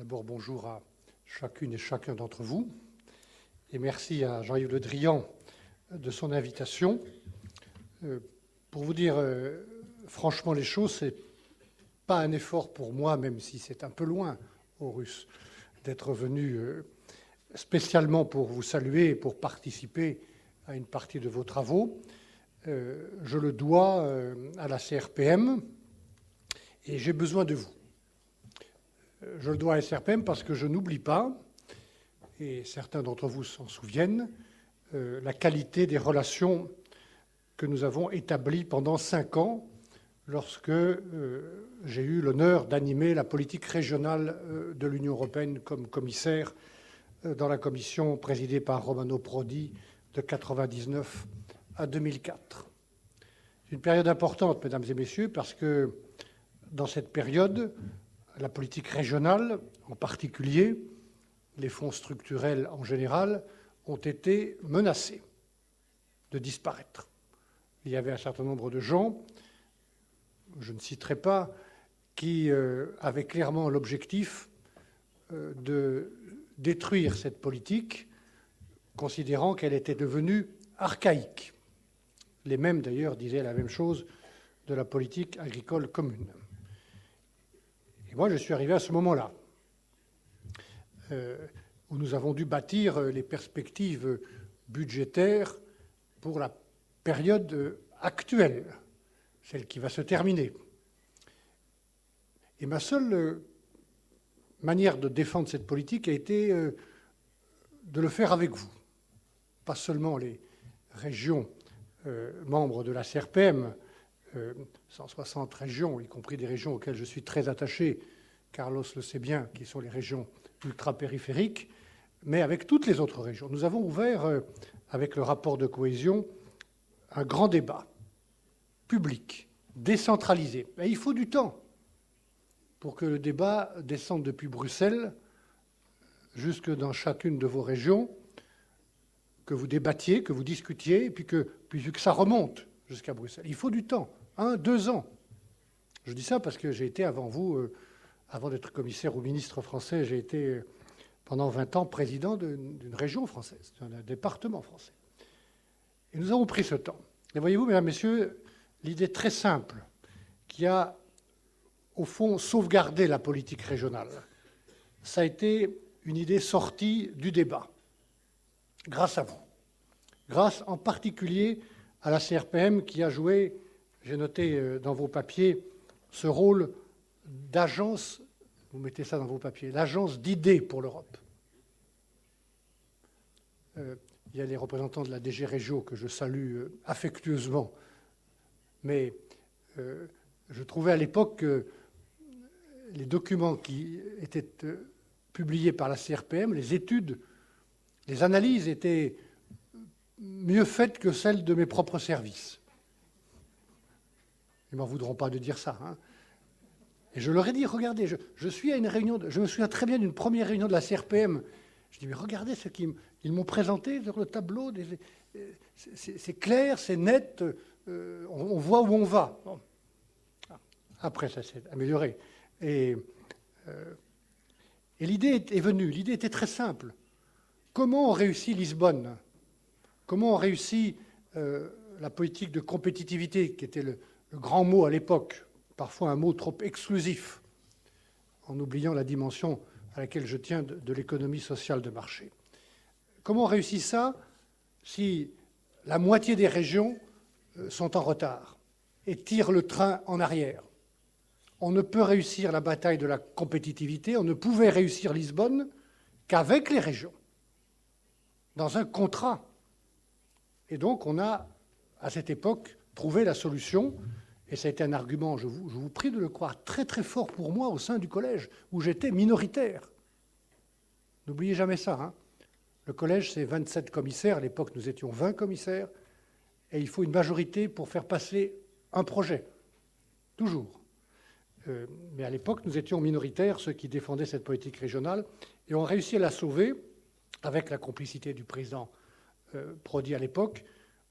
D'abord, bonjour à chacune et chacun d'entre vous. Et merci à Jean-Yves Le Drian de son invitation. Pour vous dire franchement les choses, ce n'est pas un effort pour moi, même si c'est un peu loin aux Russes, d'être venu spécialement pour vous saluer et pour participer à une partie de vos travaux. Je le dois à la CRPM et j'ai besoin de vous. Je le dois à la CRPM parce que je n'oublie pas, et certains d'entre vous s'en souviennent, la qualité des relations que nous avons établies pendant 5 ans lorsque j'ai eu l'honneur d'animer la politique régionale de l'Union européenne comme commissaire dans la commission présidée par Romano Prodi de 1999 à 2004. C'est une période importante, mesdames et messieurs, parce que dans cette période, la politique régionale, en particulier, les fonds structurels en général, ont été menacés de disparaître. Il y avait un certain nombre de gens, je ne citerai pas, qui avaient clairement l'objectif de détruire cette politique, considérant qu'elle était devenue archaïque. Les mêmes, d'ailleurs, disaient la même chose de la politique agricole commune. Et moi, je suis arrivé à ce moment-là, où nous avons dû bâtir les perspectives budgétaires pour la période actuelle, celle qui va se terminer. Et ma seule manière de défendre cette politique a été de le faire avec vous. Pas seulement les régions membres de la CRPM, 160 régions, y compris des régions auxquelles je suis très attaché, Carlos le sait bien, qui sont les régions ultra-périphériques, mais avec toutes les autres régions. Nous avons ouvert, avec le rapport de cohésion, un grand débat public, décentralisé. Et il faut du temps pour que le débat descende depuis Bruxelles jusque dans chacune de vos régions, que vous débattiez, que vous discutiez, et puis que ça remonte jusqu'à Bruxelles. Il faut du temps, 1, 2 ans. Je dis ça parce que j'ai été avant vous, avant d'être commissaire ou ministre français, j'ai été pendant 20 ans président d'une région française, d'un département français. Et nous avons pris ce temps. Et voyez-vous, mesdames, messieurs, l'idée très simple qui a, au fond, sauvegardé la politique régionale, ça a été une idée sortie du débat, grâce à vous. Grâce en particulier à la CRPM qui a joué, j'ai noté dans vos papiers, ce rôle d'agence, vous mettez ça dans vos papiers, l'agence d'idées pour l'Europe. Il y a les représentants de la DG Régio que je salue affectueusement, mais je trouvais à l'époque que les documents qui étaient publiés par la CRPM, les études, les analyses étaient mieux faites que celles de mes propres services. Ils ne m'en voudront pas de dire ça. Hein. Et je leur ai dit, regardez, je suis à une réunion, je me souviens très bien d'une première réunion de la CRPM. Je dis, mais regardez ce qu'ils m'ont présenté sur le tableau. C'est clair, c'est net, on voit où on va. Bon. Après, ça s'est amélioré. Et l'idée est venue, l'idée était très simple. Comment on réussit Lisbonne? Comment on réussit la politique de compétitivité, qui était le grand mot à l'époque, parfois un mot trop exclusif, en oubliant la dimension à laquelle je tiens de l'économie sociale de marché. Comment on réussit ça si la moitié des régions sont en retard et tirent le train en arrière? On ne peut réussir la bataille de la compétitivité, on ne pouvait réussir Lisbonne qu'avec les régions, dans un contrat. Et donc, on a, à cette époque, trouvé la solution, et ça a été un argument, je vous prie de le croire, très très fort pour moi au sein du collège, où j'étais minoritaire. N'oubliez jamais ça. Hein. Le collège, c'est 27 commissaires. À l'époque, nous étions 20 commissaires, et il faut une majorité pour faire passer un projet. Toujours. Mais à l'époque, nous étions minoritaires, ceux qui défendaient cette politique régionale, et on a réussi à la sauver, avec la complicité du président Prodi à l'époque,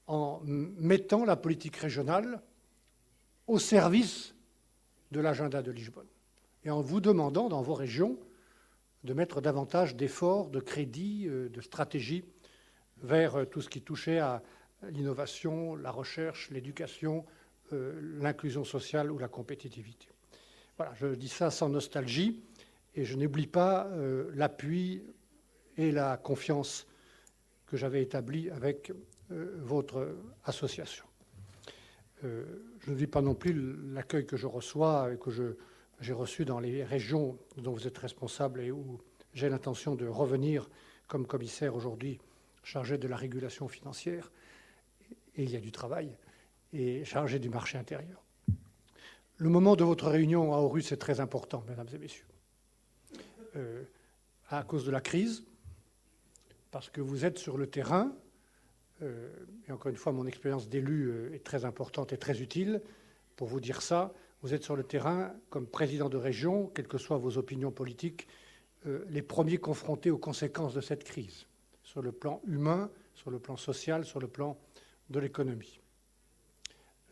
en mettant la politique régionale au service de l'agenda de Lisbonne. Et en vous demandant, dans vos régions, de mettre davantage d'efforts, de crédits, de stratégies vers tout ce qui touchait à l'innovation, la recherche, l'éducation, l'inclusion sociale ou la compétitivité. Voilà, je dis ça sans nostalgie et je n'oublie pas l'appui et la confiance que j'avais établi avec votre association. Je ne dis pas non plus l'accueil que je reçois et que j'ai reçu dans les régions dont vous êtes responsable et où j'ai l'intention de revenir comme commissaire aujourd'hui chargé de la régulation financière, et il y a du travail, et chargé du marché intérieur. Le moment de votre réunion à Aarhus est très important, mesdames et messieurs, à cause de la crise, parce que vous êtes sur le terrain, et encore une fois, mon expérience d'élu est très importante et très utile pour vous dire ça. Vous êtes sur le terrain comme président de région, quelles que soient vos opinions politiques, les premiers confrontés aux conséquences de cette crise, sur le plan humain, sur le plan social, sur le plan de l'économie,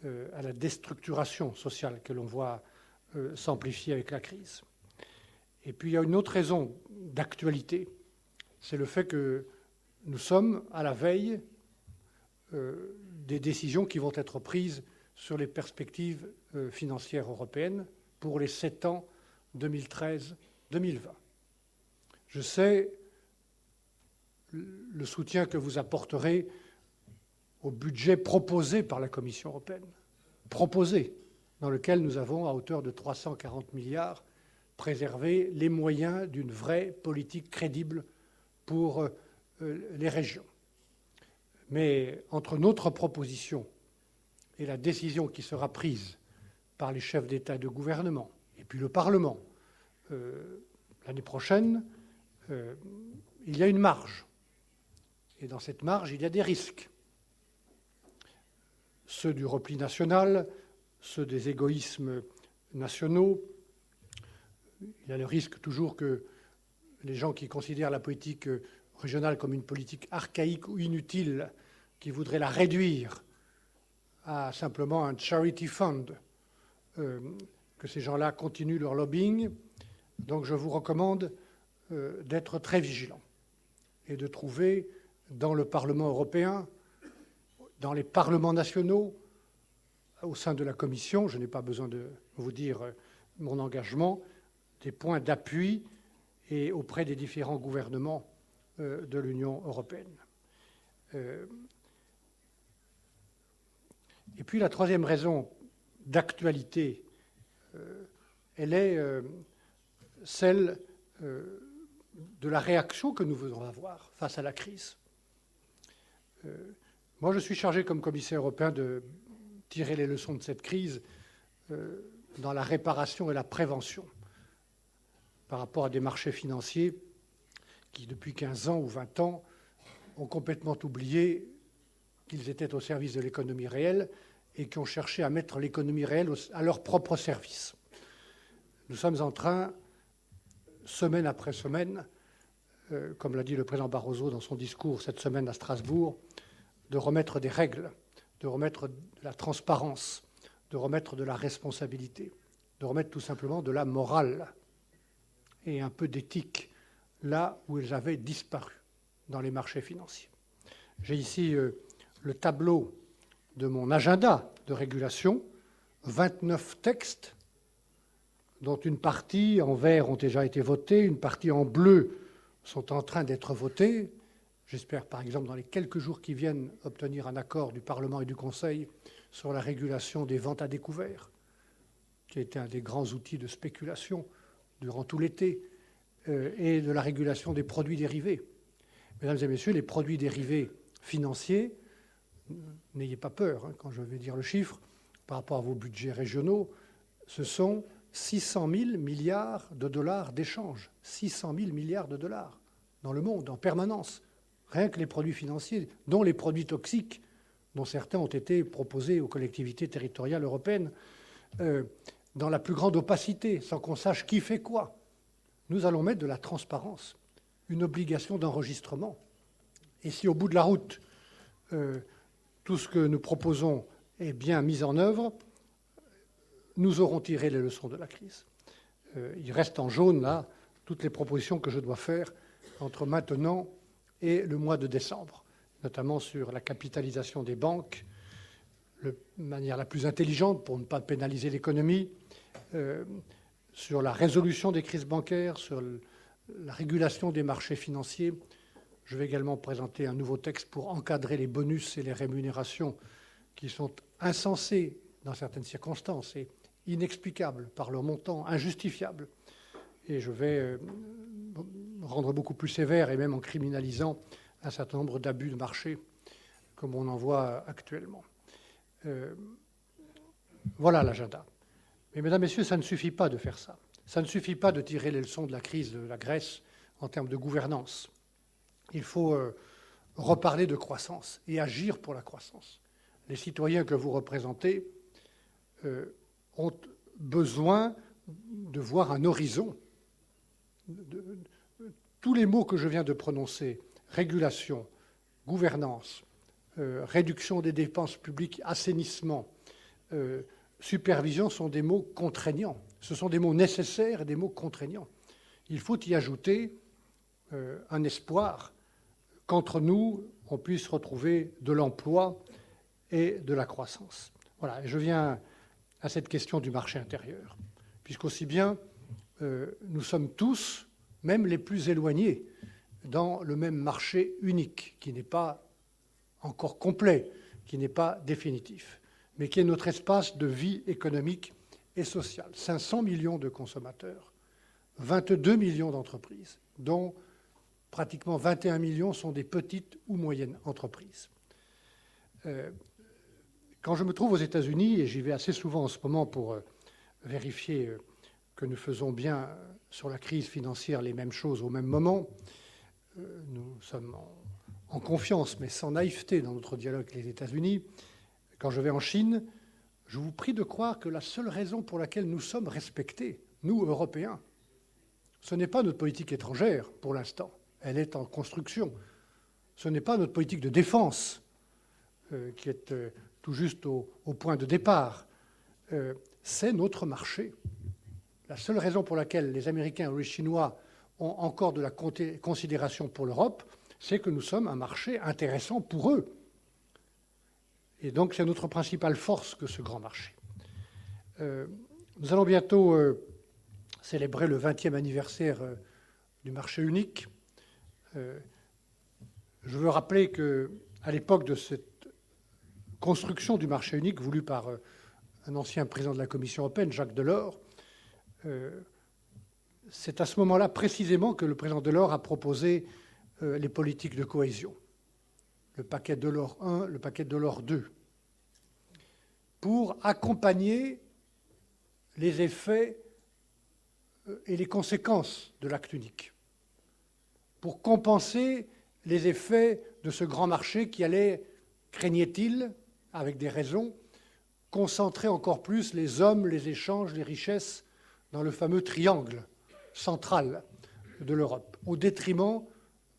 à la déstructuration sociale que l'on voit s'amplifier avec la crise. Et puis il y a une autre raison d'actualité, c'est le fait que nous sommes à la veille des décisions qui vont être prises sur les perspectives financières européennes pour les 7 ans 2013-2020. Je sais le soutien que vous apporterez au budget proposé par la Commission européenne, dans lequel nous avons, à hauteur de 340 milliards, préservé les moyens d'une vraie politique crédible pour les régions. Mais entre notre proposition et la décision qui sera prise par les chefs d'État et de gouvernement, et puis le Parlement, l'année prochaine, il y a une marge. Et dans cette marge, il y a des risques. Ceux du repli national, ceux des égoïsmes nationaux. Il y a le risque toujours que les gens qui considèrent la politique régionale comme une politique archaïque ou inutile, qui voudraient la réduire à simplement un charity fund, que ces gens-là continuent leur lobbying. Donc je vous recommande d'être très vigilant et de trouver dans le Parlement européen, dans les parlements nationaux, au sein de la Commission, je n'ai pas besoin de vous dire mon engagement, des points d'appui et auprès des différents gouvernements de l'Union européenne. Et puis la troisième raison d'actualité, elle est celle de la réaction que nous voulons avoir face à la crise. Moi, je suis chargé comme commissaire européen de tirer les leçons de cette crise dans la réparation et la prévention par rapport à des marchés financiers qui, depuis 15 ans ou 20 ans, ont complètement oublié qu'ils étaient au service de l'économie réelle et qui ont cherché à mettre l'économie réelle à leur propre service. Nous sommes en train, semaine après semaine, comme l'a dit le président Barroso dans son discours cette semaine à Strasbourg, de remettre des règles, de remettre de la transparence, de remettre de la responsabilité, de remettre tout simplement de la morale et un peu d'éthique là où elles avaient disparu dans les marchés financiers. J'ai ici le tableau de mon agenda de régulation, 29 textes, dont une partie en vert ont déjà été votés, une partie en bleu sont en train d'être votés. J'espère, par exemple, dans les quelques jours qui viennent, obtenir un accord du Parlement et du Conseil sur la régulation des ventes à découvert, qui a été un des grands outils de spéculation durant tout l'été, et de la régulation des produits dérivés. Mesdames et messieurs, les produits dérivés financiers, n'ayez pas peur quand je vais dire le chiffre, par rapport à vos budgets régionaux, ce sont 600 000 milliards de dollars d'échanges. 600 000 milliards de dollars dans le monde, en permanence. Rien que les produits financiers, dont les produits toxiques, dont certains ont été proposés aux collectivités territoriales européennes, dans la plus grande opacité, sans qu'on sache qui fait quoi. Nous allons mettre de la transparence, une obligation d'enregistrement. Et si au bout de la route, tout ce que nous proposons est bien mis en œuvre, nous auront tiré les leçons de la crise. Il reste en jaune, là, toutes les propositions que je dois faire entre maintenant et le mois de décembre, notamment sur la capitalisation des banques, de manière la plus intelligente pour ne pas pénaliser l'économie, sur la résolution des crises bancaires, sur la régulation des marchés financiers. Je vais également présenter un nouveau texte pour encadrer les bonus et les rémunérations qui sont insensés dans certaines circonstances et inexplicables par leur montant, injustifiables. Et je vais rendre beaucoup plus sévère, et même en criminalisant un certain nombre d'abus de marché, comme on en voit actuellement. Voilà l'agenda. Mais mesdames, messieurs, ça ne suffit pas de faire ça. Ça ne suffit pas de tirer les leçons de la crise de la Grèce en termes de gouvernance. Il faut reparler de croissance et agir pour la croissance. Les citoyens que vous représentez ont besoin de voir un horizon. Tous les mots que je viens de prononcer, régulation, gouvernance, réduction des dépenses publiques, assainissement, supervision, sont des mots contraignants. Ce sont des mots nécessaires et des mots contraignants. Il faut y ajouter un espoir qu'entre nous, on puisse retrouver de l'emploi et de la croissance. Voilà, et je viens à cette question du marché intérieur, puisqu'aussi bien nous sommes tous, même les plus éloignés, dans le même marché unique, qui n'est pas encore complet, qui n'est pas définitif, mais qui est notre espace de vie économique et sociale. 500 millions de consommateurs, 22 millions d'entreprises, dont pratiquement 21 millions sont des petites ou moyennes entreprises. Quand je me trouve aux États-Unis, et j'y vais assez souvent en ce moment pour vérifier que nous faisons bien sur la crise financière les mêmes choses au même moment, nous sommes en confiance, mais sans naïveté dans notre dialogue avec les États-Unis. Quand je vais en Chine, je vous prie de croire que la seule raison pour laquelle nous sommes respectés, nous, Européens, ce n'est pas notre politique étrangère, pour l'instant. Elle est en construction. Ce n'est pas notre politique de défense, qui est tout juste au point de départ. C'est notre marché. La seule raison pour laquelle les Américains ou les Chinois ont encore de la considération pour l'Europe, c'est que nous sommes un marché intéressant pour eux. Et donc, c'est notre principale force que ce grand marché. Nous allons bientôt célébrer le 20e anniversaire du marché unique. Je veux rappeler qu'à l'époque de cette construction du marché unique voulue par un ancien président de la Commission européenne, Jacques Delors, c'est à ce moment-là précisément que le président Delors a proposé les politiques de cohésion, le paquet Delors 1, le paquet Delors 2, pour accompagner les effets et les conséquences de l'acte unique, pour compenser les effets de ce grand marché qui allait, craignait-il, avec des raisons, concentrer encore plus les hommes, les échanges, les richesses dans le fameux triangle central de l'Europe, au détriment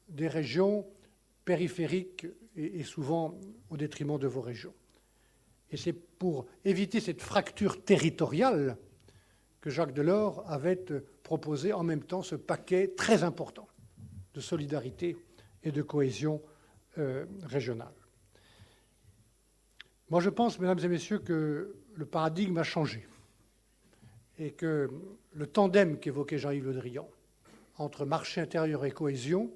des régions périphériques et souvent au détriment de vos régions. Et c'est pour éviter cette fracture territoriale que Jacques Delors avait proposé en même temps ce paquet très important de solidarité et de cohésion régionale. Moi, je pense, mesdames et messieurs, que le paradigme a changé et que le tandem qu'évoquait Jean-Yves Le Drian entre marché intérieur et cohésion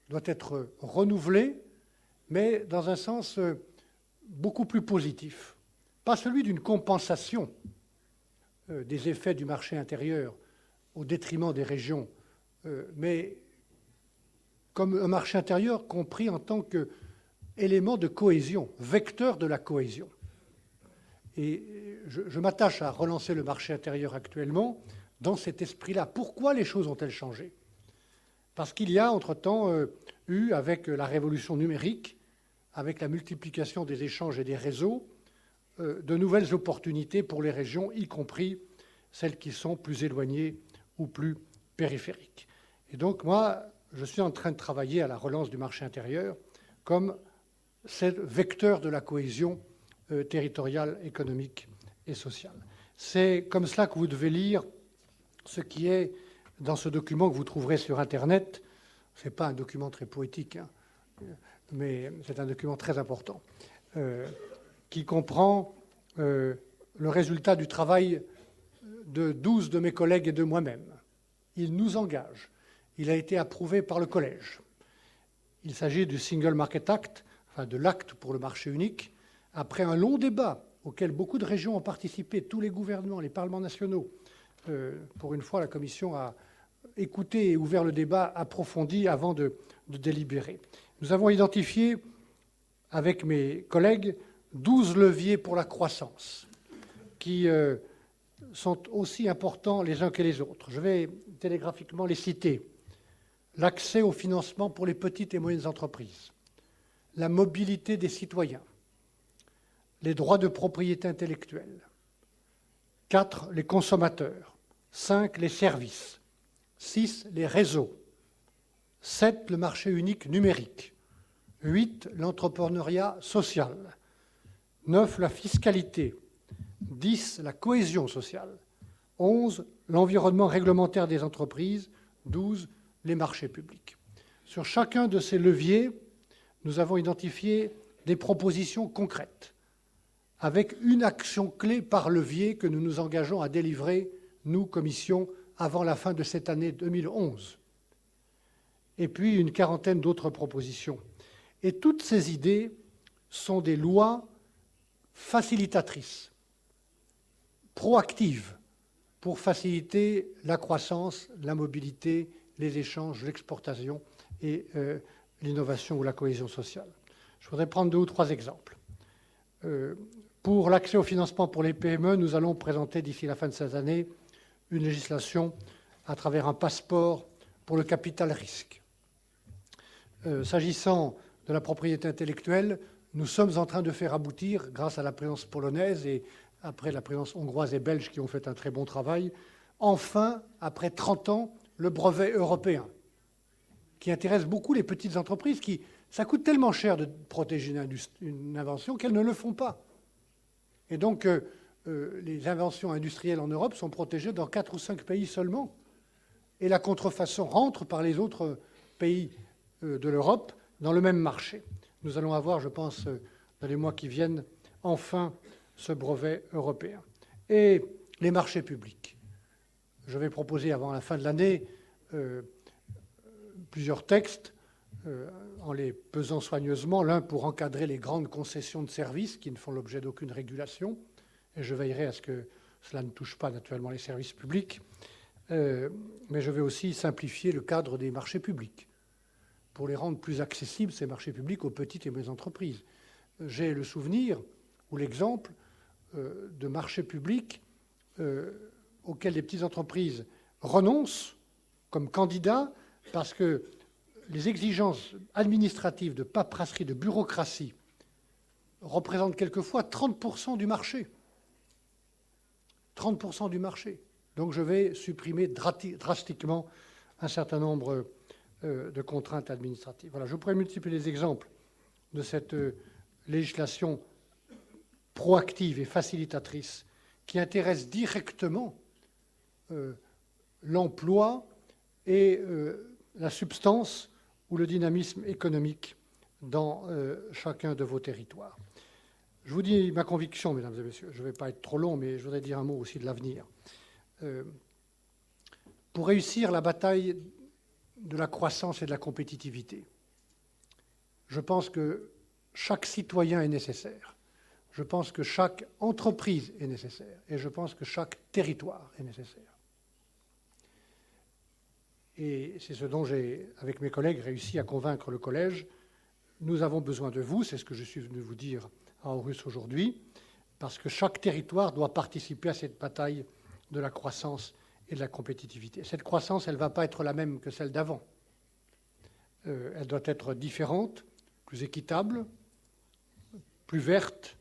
doit être renouvelé, mais dans un sens beaucoup plus positif. Pas celui d'une compensation des effets du marché intérieur au détriment des régions, mais comme un marché intérieur compris en tant qu'élément de cohésion, vecteur de la cohésion. Et je m'attache à relancer le marché intérieur actuellement dans cet esprit-là. Pourquoi les choses ont-elles changé? Parce qu'il y a entre-temps eu, avec la révolution numérique, avec la multiplication des échanges et des réseaux, de nouvelles opportunités pour les régions, y compris celles qui sont plus éloignées ou plus périphériques. Et donc, moi, je suis en train de travailler à la relance du marché intérieur comme vecteur de la cohésion territoriale, économique et sociale. C'est comme cela que vous devez lire ce qui est dans ce document que vous trouverez sur Internet. Ce n'est pas un document très poétique, hein, mais c'est un document très important, qui comprend le résultat du travail de 12 de mes collègues et de moi-même. Il nous engage. Il a été approuvé par le Collège. Il s'agit du Single Market Act, enfin de l'acte pour le marché unique, après un long débat auquel beaucoup de régions ont participé, tous les gouvernements, les parlements nationaux. Pour une fois, la Commission a écouté et ouvert le débat approfondi avant de délibérer. Nous avons identifié, avec mes collègues, 12 leviers pour la croissance, qui sont aussi importants les uns que les autres. Je vais télégraphiquement les citer. L'accès au financement pour les petites et moyennes entreprises, la mobilité des citoyens, les droits de propriété intellectuelle, 4, les consommateurs, 5, les services, 6, les réseaux, 7, le marché unique numérique, 8, l'entrepreneuriat social, 9, la fiscalité, 10, la cohésion sociale, 11, l'environnement réglementaire des entreprises, 12, les marchés publics. Sur chacun de ces leviers, nous avons identifié des propositions concrètes, avec une action clé par levier que nous nous engageons à délivrer, nous, Commission, avant la fin de cette année 2011. Et puis une quarantaine d'autres propositions. Et toutes ces idées sont des lois facilitatrices, proactives, pour faciliter la croissance, la mobilité, les échanges, l'exportation et l'innovation ou la cohésion sociale. Je voudrais prendre 2 ou 3 exemples. Pour l'accès au financement pour les PME, nous allons présenter d'ici la fin de cette année une législation à travers un passeport pour le capital risque. S'agissant de la propriété intellectuelle, nous sommes en train de faire aboutir, grâce à la présidence polonaise et après la présidence hongroise et belge qui ont fait un très bon travail, enfin, après 30 ans, le brevet européen, qui intéresse beaucoup les petites entreprises, ça coûte tellement cher de protéger une invention qu'elles ne le font pas. Et donc, les inventions industrielles en Europe sont protégées dans 4 ou 5 pays seulement. Et la contrefaçon rentre par les autres pays de l'Europe dans le même marché. Nous allons avoir, je pense, dans les mois qui viennent, enfin ce brevet européen. Et les marchés publics. Je vais proposer avant la fin de l'année plusieurs textes en les pesant soigneusement, l'un pour encadrer les grandes concessions de services qui ne font l'objet d'aucune régulation, et je veillerai à ce que cela ne touche pas naturellement les services publics, mais je vais aussi simplifier le cadre des marchés publics pour les rendre plus accessibles, ces marchés publics, aux petites et moyennes entreprises. J'ai le souvenir ou l'exemple de marchés publics auxquels les petites entreprises renoncent comme candidats parce que les exigences administratives de paperasserie, de bureaucratie représentent quelquefois 30% du marché. 30% du marché. Donc je vais supprimer drastiquement un certain nombre de contraintes administratives. Voilà, je pourrais multiplier les exemples de cette législation proactive et facilitatrice qui intéresse directement l'emploi et la substance ou le dynamisme économique dans chacun de vos territoires. Je vous dis ma conviction, mesdames et messieurs, je ne vais pas être trop long, mais je voudrais dire un mot aussi de l'avenir. Pour réussir la bataille de la croissance et de la compétitivité, je pense que chaque citoyen est nécessaire. Je pense que chaque entreprise est nécessaire. Et je pense que chaque territoire est nécessaire. Et c'est ce dont j'ai, avec mes collègues, réussi à convaincre le Collège. Nous avons besoin de vous, c'est ce que je suis venu vous dire à Aarhus aujourd'hui, parce que chaque territoire doit participer à cette bataille de la croissance et de la compétitivité. Cette croissance, elle ne va pas être la même que celle d'avant. Elle doit être différente, plus équitable, plus verte,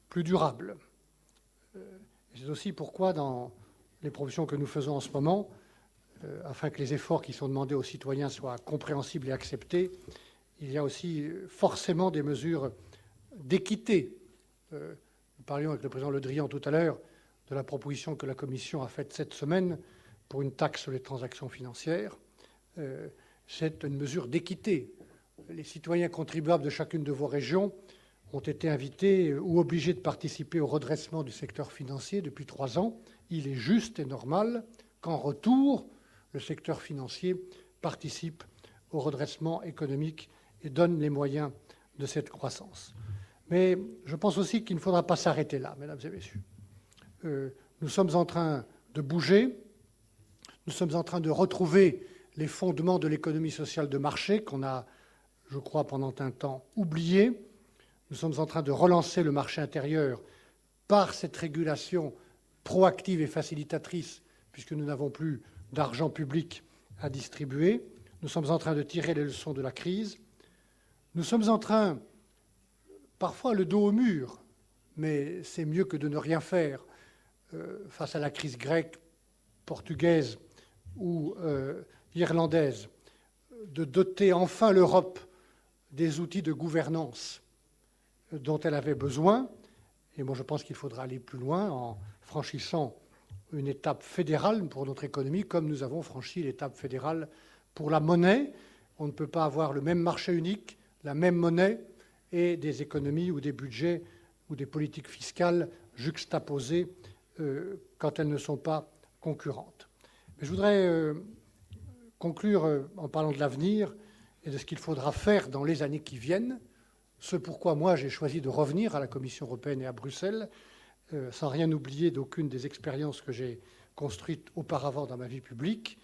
plus durable. C'est aussi pourquoi, dans les propositions que nous faisons en ce moment, afin que les efforts qui sont demandés aux citoyens soient compréhensibles et acceptés, il y a aussi forcément des mesures d'équité. Nous parlions avec le président Le Drian tout à l'heure de la proposition que la Commission a faite cette semaine pour une taxe sur les transactions financières. C'est une mesure d'équité. Les citoyens contribuables de chacune de vos régions ont été invités ou obligés de participer au redressement du secteur financier depuis 3 ans. Il est juste et normal qu'en retour, le secteur financier participe au redressement économique et donne les moyens de cette croissance. Mais je pense aussi qu'il ne faudra pas s'arrêter là, mesdames et messieurs. Nous sommes en train de bouger, nous sommes en train de retrouver les fondements de l'économie sociale de marché qu'on a, je crois, pendant un temps oubliés. Nous sommes en train de relancer le marché intérieur par cette régulation proactive et facilitatrice, puisque nous n'avons plus d'argent public à distribuer. Nous sommes en train de tirer les leçons de la crise. Nous sommes en train, parfois le dos au mur, mais c'est mieux que de ne rien faire face à la crise grecque, portugaise ou irlandaise, de doter enfin l'Europe des outils de gouvernance dont elle avait besoin. Et moi, je pense qu'il faudra aller plus loin en franchissant une étape fédérale pour notre économie, comme nous avons franchi l'étape fédérale pour la monnaie. On ne peut pas avoir le même marché unique, la même monnaie, et des économies ou des budgets ou des politiques fiscales juxtaposées quand elles ne sont pas concurrentes. Mais je voudrais conclure en parlant de l'avenir et de ce qu'il faudra faire dans les années qui viennent, ce pourquoi moi j'ai choisi de revenir à la Commission européenne et à Bruxelles, sans rien oublier d'aucune des expériences que j'ai construites auparavant dans ma vie publique.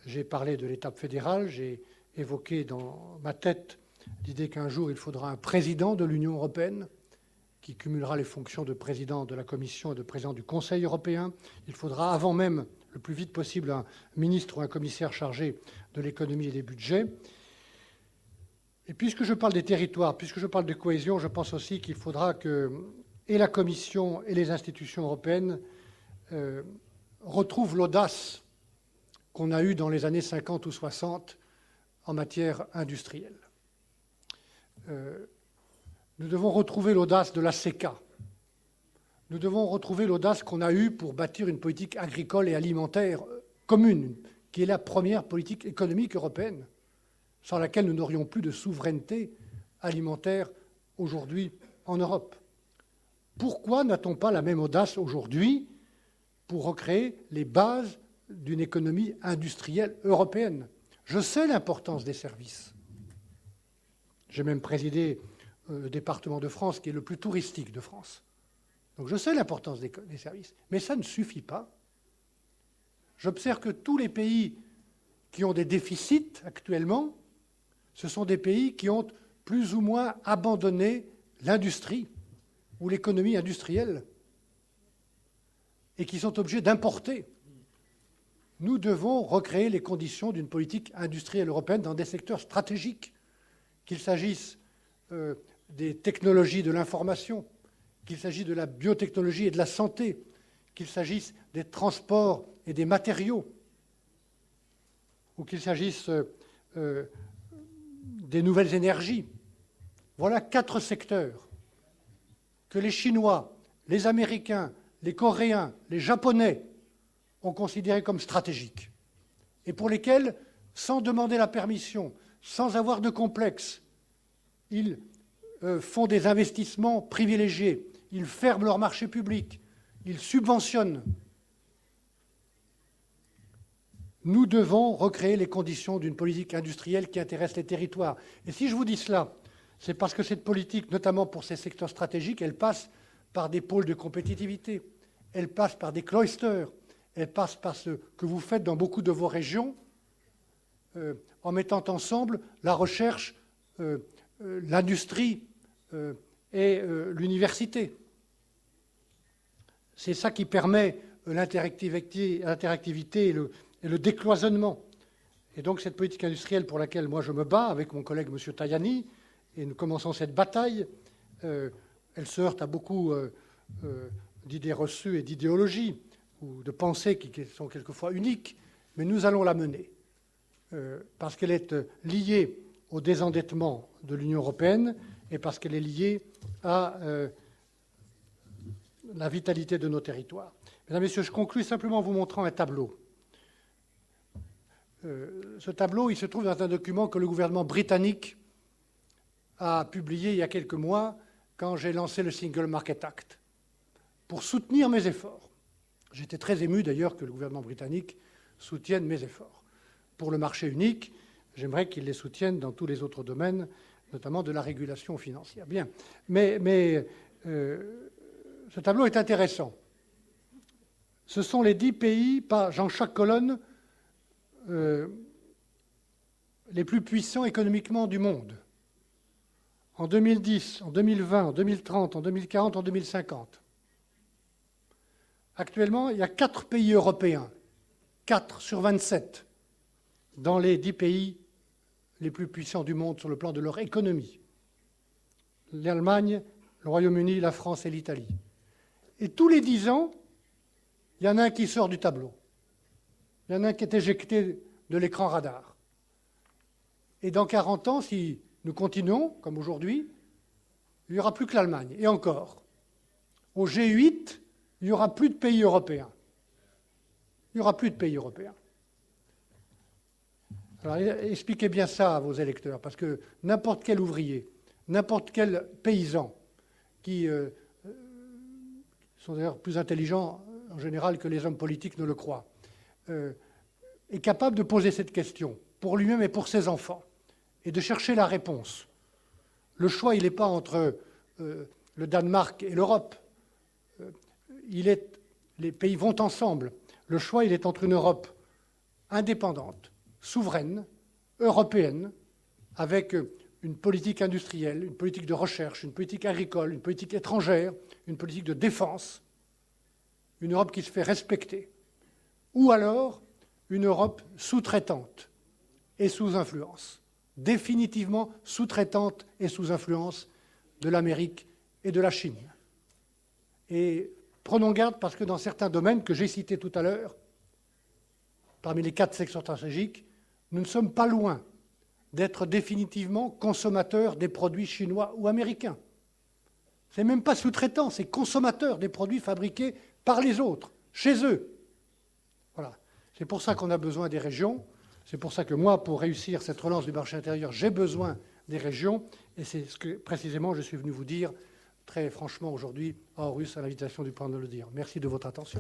J'ai parlé de l'étape fédérale, j'ai évoqué dans ma tête l'idée qu'un jour il faudra un président de l'Union européenne qui cumulera les fonctions de président de la Commission et de président du Conseil européen. Il faudra avant même, le plus vite possible, un ministre ou un commissaire chargé de l'économie et des budgets. Et puisque je parle des territoires, puisque je parle de cohésion, je pense aussi qu'il faudra que et la Commission et les institutions européennes retrouvent l'audace qu'on a eue dans les années 50 ou 60 en matière industrielle. Nous devons retrouver l'audace de la CECA. Nous devons retrouver l'audace qu'on a eue pour bâtir une politique agricole et alimentaire commune, qui est la première politique économique européenne, sans laquelle nous n'aurions plus de souveraineté alimentaire aujourd'hui en Europe. Pourquoi n'a-t-on pas la même audace aujourd'hui pour recréer les bases d'une économie industrielle européenne? Je sais l'importance des services. J'ai même présidé le département de France, qui est le plus touristique de France. Donc je sais l'importance des services, mais ça ne suffit pas. J'observe que tous les pays qui ont des déficits actuellement, ce sont des pays qui ont plus ou moins abandonné l'industrie ou l'économie industrielle et qui sont obligés d'importer. Nous devons recréer les conditions d'une politique industrielle européenne dans des secteurs stratégiques, qu'il s'agisse des technologies de l'information, qu'il s'agisse de la biotechnologie et de la santé, qu'il s'agisse des transports et des matériaux, ou qu'il s'agisse des nouvelles énergies. Voilà 4 secteurs que les Chinois, les Américains, les Coréens, les Japonais ont considérés comme stratégiques et pour lesquels, sans demander la permission, sans avoir de complexe, ils font des investissements privilégiés, ils ferment leur marché public, ils subventionnent. Nous devons recréer les conditions d'une politique industrielle qui intéresse les territoires. Et si je vous dis cela, c'est parce que cette politique, notamment pour ces secteurs stratégiques, elle passe par des pôles de compétitivité, elle passe par des cloisters, elle passe par ce que vous faites dans beaucoup de vos régions, en mettant ensemble la recherche, l'industrie et l'université. C'est ça qui permet l'interactivité et le décloisonnement. Et donc cette politique industrielle pour laquelle moi je me bats avec mon collègue M. Tajani, et nous commençons cette bataille, elle se heurte à beaucoup d'idées reçues et d'idéologies, ou de pensées qui sont quelquefois uniques, mais nous allons la mener, parce qu'elle est liée au désendettement de l'Union européenne et parce qu'elle est liée à la vitalité de nos territoires. Mesdames, Messieurs, je conclus simplement en vous montrant un tableau. Ce tableau, il se trouve dans un document que le gouvernement britannique a publié il y a quelques mois quand j'ai lancé le Single Market Act pour soutenir mes efforts. J'étais très ému d'ailleurs que le gouvernement britannique soutienne mes efforts. Pour le marché unique, j'aimerais qu'il les soutienne dans tous les autres domaines, notamment de la régulation financière. Bien, mais ce tableau est intéressant. Ce sont les 10 pays, dans chaque colonne, les plus puissants économiquement du monde. En 2010, en 2020, en 2030, en 2040, en 2050. Actuellement, il y a 4 pays européens, 4 sur 27, dans les 10 pays les plus puissants du monde sur le plan de leur économie. L'Allemagne, le Royaume-Uni, la France et l'Italie. Et tous les 10 ans, il y en a un qui sort du tableau. Il y en a un qui est éjecté de l'écran radar. Et dans 40 ans, si nous continuons, comme aujourd'hui, il n'y aura plus que l'Allemagne. Et encore, au G8, il n'y aura plus de pays européens. Il n'y aura plus de pays européens. Alors, expliquez bien ça à vos électeurs, parce que n'importe quel ouvrier, n'importe quel paysan, qui sont d'ailleurs plus intelligents en général que les hommes politiques ne le croient, est capable de poser cette question pour lui-même et pour ses enfants, et de chercher la réponse. Le choix, il n'est pas entre le Danemark et l'Europe. Les pays vont ensemble. Le choix, il est entre une Europe indépendante, souveraine, européenne, avec une politique industrielle, une politique de recherche, une politique agricole, une politique étrangère, une politique de défense, une Europe qui se fait respecter, ou alors une Europe sous-traitante et sous influence, définitivement sous-traitante et sous influence de l'Amérique et de la Chine. Et prenons garde parce que dans certains domaines que j'ai cités tout à l'heure, parmi les 4 secteurs stratégiques, nous ne sommes pas loin d'être définitivement consommateurs des produits chinois ou américains. Ce n'est même pas sous-traitants, c'est consommateurs des produits fabriqués par les autres, chez eux. Voilà. C'est pour ça qu'on a besoin des régions. C'est pour ça que moi, pour réussir cette relance du marché intérieur, j'ai besoin des régions. Et c'est ce que, précisément, je suis venu vous dire très franchement aujourd'hui à Aarhus, à l'invitation du président de le dire. Merci de votre attention.